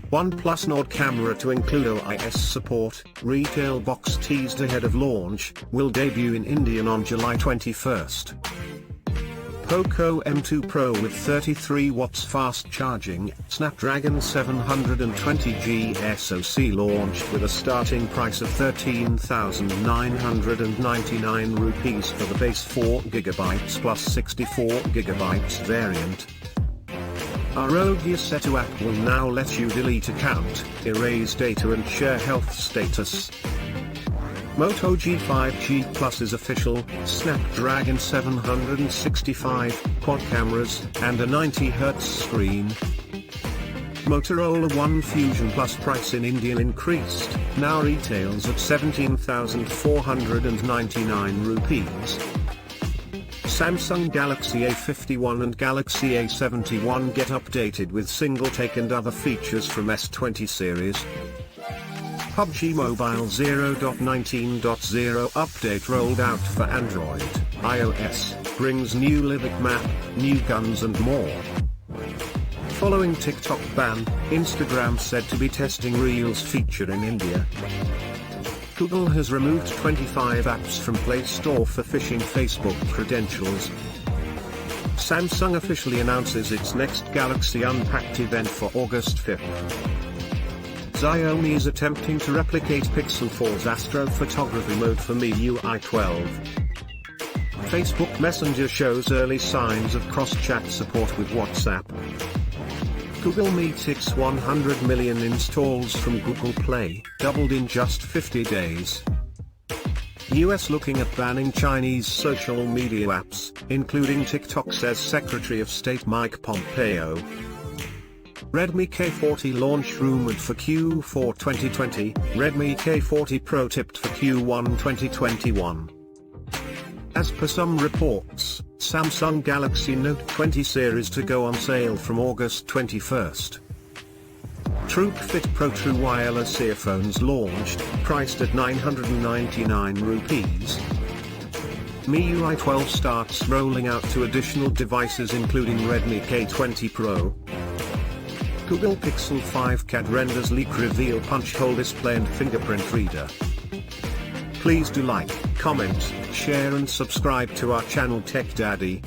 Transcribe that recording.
OnePlus Nord camera to include OIS support, retail box teased ahead of launch, will debut in India on July 21st. Poco M2 Pro with 33 watts fast charging, Snapdragon 720G SoC launched with a starting price of 13,999 rupees for the base 4GB plus 64GB variant. Arogya Setu app will now let you delete account, erase data and share health status. Moto G5G Plus is official, Snapdragon 765, quad cameras, and a 90Hz screen. Motorola One Fusion Plus price in India increased, now retails at 17,499 rupees. Samsung Galaxy A51 and Galaxy A71 get updated with single take and other features from S20 series. PUBG Mobile 0.19.0 update rolled out for Android, iOS, brings new lyric map, new guns and more. Following TikTok ban, Instagram said to be testing Reels feature in India. Google has removed 25 apps from Play Store for phishing Facebook credentials. Samsung officially announces its next Galaxy Unpacked event for August 5th. Xiaomi is attempting to replicate Pixel 4's astrophotography mode for MIUI 12. Facebook Messenger shows early signs of cross-chat support with WhatsApp. Google Meet hits 100 million installs from Google Play, doubled in just 50 days. US looking at banning Chinese social media apps, including TikTok, says Secretary of State Mike Pompeo. Redmi K40 launch rumored for Q4 2020, Redmi K40 Pro tipped for Q1 2021. As per some reports, Samsung Galaxy Note 20 series to go on sale from August 21st. TrueFit Pro True Wireless earphones launched, priced at 999 rupees. MIUI 12 starts rolling out to additional devices including Redmi K20 Pro. Google Pixel 5 CAD renders leak reveal punch hole display and fingerprint reader. Please do like, comment, share and subscribe to our channel Tech Daddy.